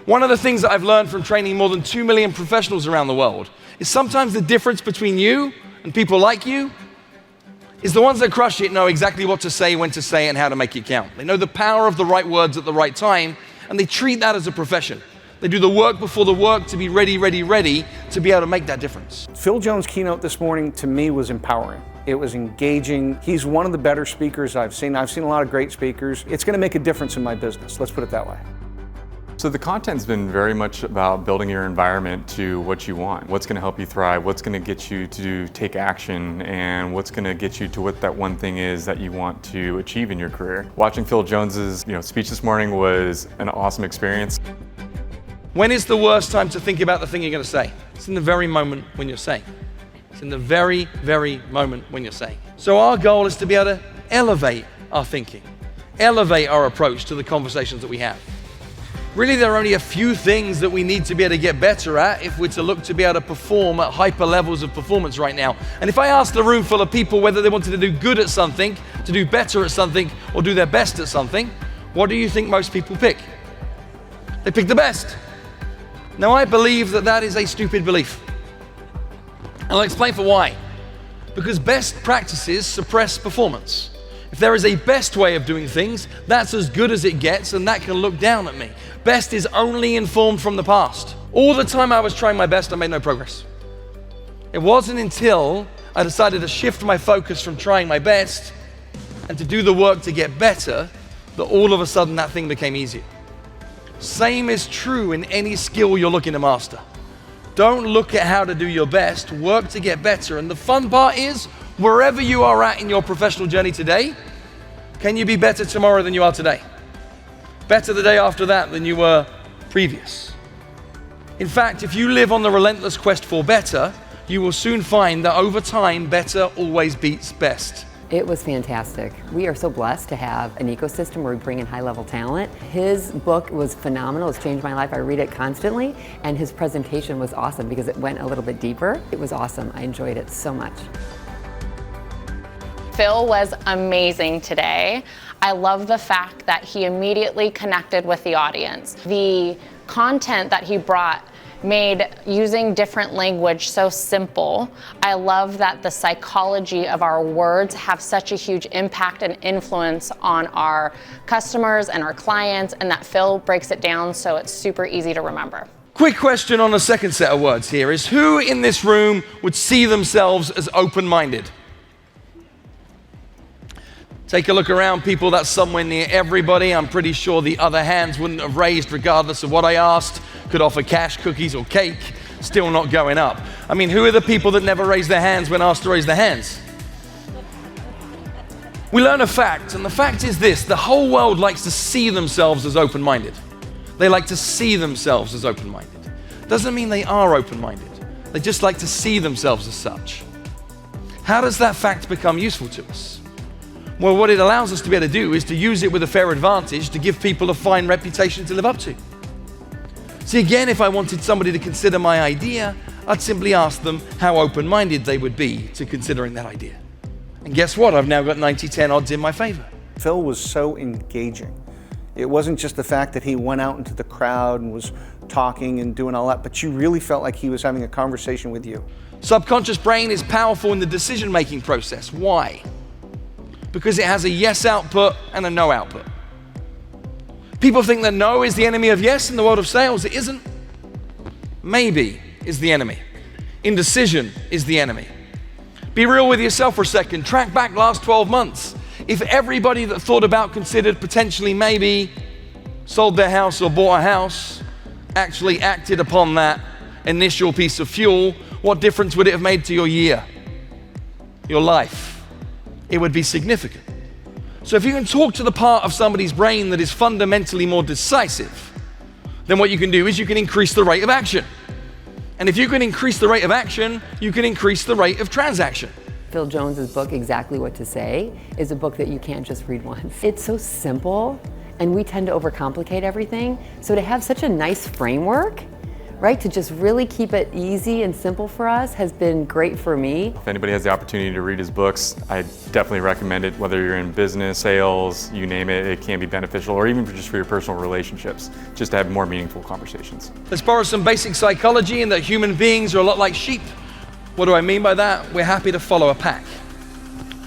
One of the things that I've learned from training more than 2 million professionals around the world is sometimes the difference between you and people like you is the ones that crush it know exactly what to say, when to say it, and how to make it count. They know the power of the right words at the right time, and they treat that as a profession. They do the work before the work to be ready to be able to make that difference. Phil Jones' keynote this morning to me was empowering. It was engaging. He's one of the better speakers I've seen. I've seen a lot of great speakers. It's going to make a difference in my business. Let's put it that way. So the content's been very much about building your environment to what you want. What's going to help you thrive, what's going to get you to take action, and what's going to get you to what that one thing is that you want to achieve in your career. Watching Phil Jones's speech this morning was an awesome experience. When is the worst time to think about the thing you're going to say? It's in the very moment when you're saying. It's in the very, very moment when you're saying. So our goal is to be able to elevate our thinking, elevate our approach to the conversations that we have. Really, there are only a few things that we need to be able to get better at if we're to look to be able to perform at hyper levels of performance right now. And if I asked a room full of people whether they wanted to do good at something, to do better at something, or do their best at something, what do you think most people pick? They pick the best. Now, I believe that that is a stupid belief. And I'll explain for why. Because best practices suppress performance. If there is a best way of doing things, that's as good as it gets, and that can look down at me. Best is only informed from the past. All the time I was trying my best, I made no progress. It wasn't until I decided to shift my focus from trying my best and to do the work to get better that all of a sudden that thing became easier. Same is true in any skill you're looking to master. Don't look at how to do your best, work to get better. And the fun part is, wherever you are at in your professional journey today, can you be better tomorrow than you are today? Better the day after that than you were previous. In fact, if you live on the relentless quest for better, you will soon find that over time, better always beats best. It was fantastic. We are so blessed to have an ecosystem where we bring in high-level talent. His book was phenomenal. It's changed my life. I read it constantly, and his presentation was awesome because it went a little bit deeper. It was awesome. I enjoyed it so much. Phil was amazing today. I love the fact that he immediately connected with the audience. The content that he brought made using different language so simple. I love that the psychology of our words have such a huge impact and influence on our customers and our clients, and that Phil breaks it down so it's super easy to remember. Quick question on the second set of words here is, who in this room would see themselves as open-minded? Take a look around, people, that's somewhere near everybody. I'm pretty sure the other hands wouldn't have raised regardless of what I asked. Could offer cash, cookies, or cake, still not going up. I mean, who are the people that never raise their hands when asked to raise their hands? We learn a fact, and the fact is this: the whole world likes to see themselves as open-minded. They like to see themselves as open-minded. Doesn't mean they are open-minded. They just like to see themselves as such. How does that fact become useful to us? Well, what it allows us to be able to do is to use it with a fair advantage to give people a fine reputation to live up to. See, again, if I wanted somebody to consider my idea, I'd simply ask them how open-minded they would be to considering that idea. And guess what? I've now got 90-10 odds in my favor. Phil was so engaging. It wasn't just the fact that he went out into the crowd and was talking and doing all that, but you really felt like he was having a conversation with you. Subconscious brain is powerful in the decision-making process. Why? Because it has a yes output and a no output. People think that no is the enemy of yes in the world of sales. It isn't. Maybe is the enemy. Indecision is the enemy. Be real with yourself for a second. Track back last 12 months. If everybody that thought about, considered, potentially maybe sold their house or bought a house actually acted upon that initial piece of fuel, what difference would it have made to your year, your life? It would be significant. So if you can talk to the part of somebody's brain that is fundamentally more decisive, then what you can do is you can increase the rate of action. And if you can increase the rate of action, you can increase the rate of transaction. Phil Jones's book, Exactly What to Say, is a book that you can't just read once. It's so simple, and we tend to overcomplicate everything. So to have such a nice framework right? To just really keep it easy and simple for us has been great for me. If anybody has the opportunity to read his books, I definitely recommend it. Whether you're in business, sales, you name it, it can be beneficial, or even just for your personal relationships, just to have more meaningful conversations. Let's borrow some basic psychology in that human beings are a lot like sheep. What do I mean by that? We're happy to follow a pack.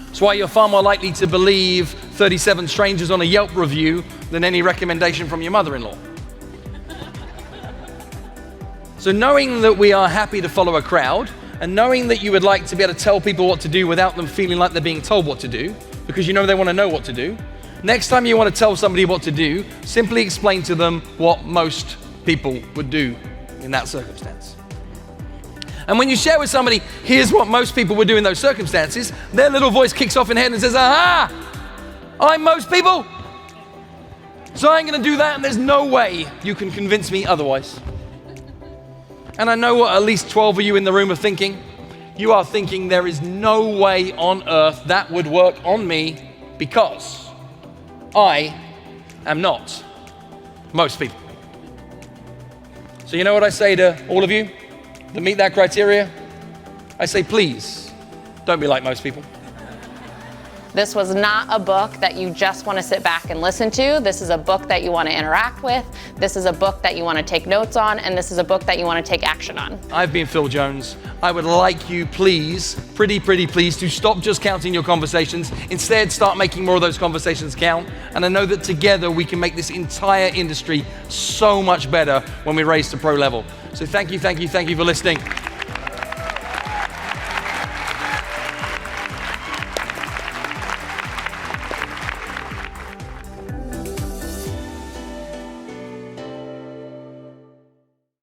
That's why you're far more likely to believe 37 strangers on a Yelp review than any recommendation from your mother-in-law. So knowing that we are happy to follow a crowd, and knowing that you would like to be able to tell people what to do without them feeling like they're being told what to do, because you know they want to know what to do, next time you want to tell somebody what to do, simply explain to them what most people would do in that circumstance. And when you share with somebody, here's what most people would do in those circumstances, their little voice kicks off in head and says, aha, I'm most people. So I'm going to do that, and there's no way you can convince me otherwise. And I know what at least 12 of you in the room are thinking. You are thinking there is no way on earth that would work on me because I am not most people. So you know what I say to all of you that meet that criteria? I say, please, don't be like most people. This was not a book that you just want to sit back and listen to. This is a book that you want to interact with. This is a book that you want to take notes on, and this is a book that you want to take action on. I've been Phil Jones. I would like you, please, pretty please, to stop just counting your conversations. Instead, start making more of those conversations count. And I know that together we can make this entire industry so much better when we raise to pro level. So thank you for listening.